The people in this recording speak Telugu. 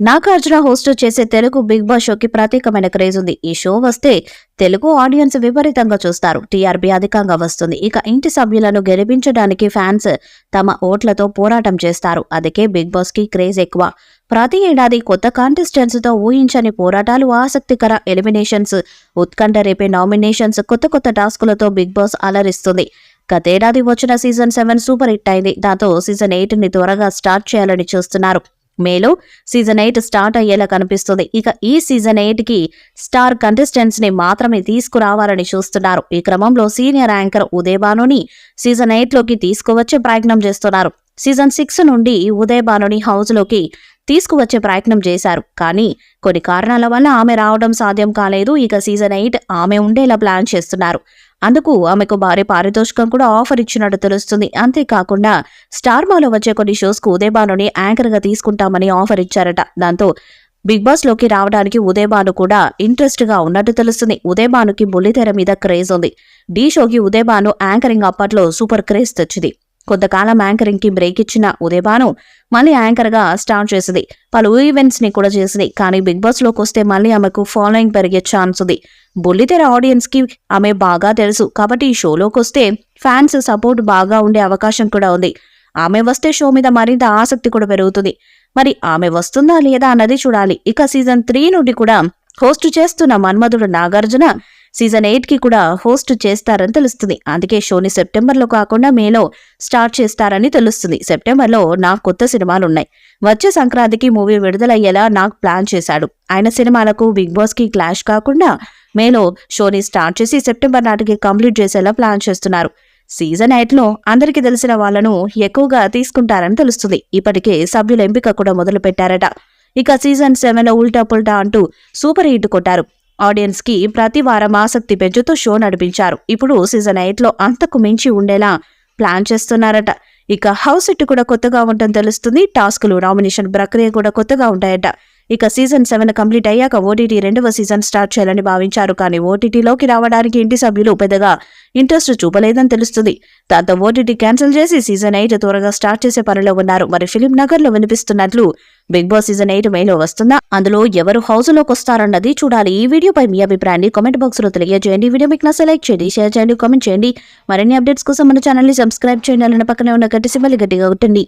నాగార్జున హోస్ట్ చేసే తెలుగు బిగ్ బాస్ షోకి ప్రత్యేకమైన క్రేజ్ ఉంది. ఈ షో వస్తే తెలుగు ఆడియన్స్ విపరీతంగా చూస్తారు. టీఆర్పీ అధికంగా వస్తుంది. ఇక ఇంటి సభ్యులను గెలిపించడానికి ఫ్యాన్స్ తమ ఓట్లతో పోరాటం చేస్తారు. అందుకే బిగ్ బాస్ కి క్రేజ్ ఎక్కువ. ప్రతి ఏడాది కొత్త కాంటెస్టెంట్స్ తో ఊహించని పోరాటాలు, ఆసక్తికర ఎలిమినేషన్స్, ఉత్కంఠ రేపే నామినేషన్స్, కొత్త టాస్కులతో బిగ్ బాస్ అలరిస్తుంది. గతేడాది వచ్చిన సీజన్ 7 సూపర్ హిట్ అయింది. దాంతో సీజన్ 8 ని త్వరగా స్టార్ట్ చేయాలని చూస్తున్నారు. మేలో సీజన్ 8 స్టార్ట్ అయ్యేలా కనిపిస్తుంది. ఇక ఈ సీజన్ 8 కి స్టార్ కంటెస్టెంట్స్ ని మాత్రమే తీసుకురావాలని చూస్తున్నారు. ఈ క్రమంలో సీనియర్ యాంకర్ ఉదయ్ భానుని సీజన్ 8 లోకి తీసుకువచ్చే ప్రయత్నం చేస్తున్నారు. సీజన్ 6 నుండి ఉదయ్ భానుని హౌస్ లోకి తీసుకువచ్చే ప్రయత్నం చేశారు. కానీ కొన్ని కారణాల వల్ల ఆమె రావడం సాధ్యం కాలేదు. ఇక సీజన్ 8 ఆమె ఉండేలా ప్లాన్ చేస్తున్నారు. అందుకు ఆమెకు భారీ పారితోషికం కూడా ఆఫర్ ఇచ్చినట్టు తెలుస్తుంది. అంతేకాకుండా స్టార్ మాలో వచ్చే కొన్ని షోస్ కు ఉదయ్ భానుని యాంకర్ గా తీసుకుంటామని ఆఫర్ ఇచ్చారట. దాంతో బిగ్ బాస్ లోకి రావడానికి ఉదయ్ భాను కూడా ఇంట్రెస్ట్ గా ఉన్నట్టు తెలుస్తుంది. ఉదయ్ భానుకి బుల్లితెర మీద క్రేజ్ ఉంది. ఢీ షోకి ఉదయ్ భాను యాంకరింగ్ అప్పట్లో సూపర్ క్రేజ్ తెచ్చింది. కొంతకాలం యాంకరింగ్ కి బ్రేక్ ఇచ్చిన ఉదయ్ భాను మళ్ళీ యాంకర్ గా స్టార్ట్ చేసింది. పలు ఈవెంట్స్ ని కూడా చేసింది. కానీ బిగ్ బాస్ లోకి వస్తే మళ్ళీ ఆమెకు ఫాలోయింగ్ పెరిగే ఛాన్స్ ఉంది. బుల్లితెర ఆడియన్స్ కి ఆమె బాగా తెలుసు. కాబట్టి ఈ షోలోకి వస్తే ఫ్యాన్స్ సపోర్ట్ బాగా ఉండే అవకాశం కూడా ఉంది. ఆమె వస్తే షో మీద మరింత ఆసక్తి కూడా పెరుగుతుంది. మరి ఆమె వస్తుందా లేదా అన్నది చూడాలి. ఇక సీజన్ 3 నుండి కూడా హోస్ట్ చేస్తున్న మన్మధుడు నాగార్జున సీజన్ 8 కి కూడా హోస్ట్ చేస్తారని తెలుస్తుంది. అందుకే షోని సెప్టెంబర్లో కాకుండా మేలో స్టార్ట్ చేస్తారని తెలుస్తుంది. సెప్టెంబర్లో నాకు కొత్త సినిమాలున్నాయి. వచ్చే సంక్రాంతికి మూవీ విడుదలయ్యేలా నాకు ప్లాన్ చేశాడు. ఆయన సినిమాలకు బిగ్ బాస్ కి క్లాష్ కాకుండా మేలో షోని స్టార్ట్ చేసి సెప్టెంబర్ నాటికి కంప్లీట్ చేసేలా ప్లాన్ చేస్తున్నారు. సీజన్ 8 లో అందరికీ తెలిసిన వాళ్లను ఎక్కువగా తీసుకుంటారని తెలుస్తుంది. ఇప్పటికే సభ్యుల ఎంపిక కూడా మొదలు పెట్టారట. ఇక సీజన్ 7 లో ఉల్టా పుల్టా అంటూ సూపర్ హిట్ కొట్టారు. ఆడియన్స్ కి ప్రతి వారం ఆసక్తి పెంచుతూ షో నడిపించారు. ఇప్పుడు సీజన్ 8 లో అంతకు మించి ఉండేలా ప్లాన్ చేస్తున్నారట. ఇక హౌస్ సెట్ కూడా కొత్తగా ఉంటుందని తెలుస్తుంది. టాస్కులు, నామినేషన్ ప్రక్రియ కూడా కొత్తగా ఉంటాయట. ఇక సీజన్ 7 కంప్లీట్ అయ్యాక ఓటీటీ 2వ సీజన్ స్టార్ట్ చేయాలని భావించారు. కానీ ఓటీటీలోకి రావడానికి ఇంటి సభ్యులు పెద్దగా ఇంట్రెస్ట్ చూపలేదని తెలుస్తుంది. దాంతో ఓటీటీ క్యాన్సిల్ చేసి సీజన్ 8 త్వరగా స్టార్ట్ చేసే పనిలో ఉన్నారు. మరి ఫిలిం నగర్ లో వినిపిస్తున్నట్లు బిగ్ బాస్ సీజన్ 8 మేలో వస్తుందా? అందులో ఎవరు హౌస్ లోకి వస్తారన్నది చూడాలి. ఈ వీడియోపై మీ అభిప్రాయాన్ని కామెంట్ బాక్స్ లో తెలియజేయండి. వీడియో మీకు నచ్చితే లైక్ చేయండి, షేర్ చేయండి, కామెంట్ చేయండి. మరిన్ని అప్డేట్స్ కోసం మన ఛానల్ ని సబ్స్క్రైబ్ చేయండి. పక్కనే ఉన్న గట్టి సింబల్ గట్టిగా కొట్టండి.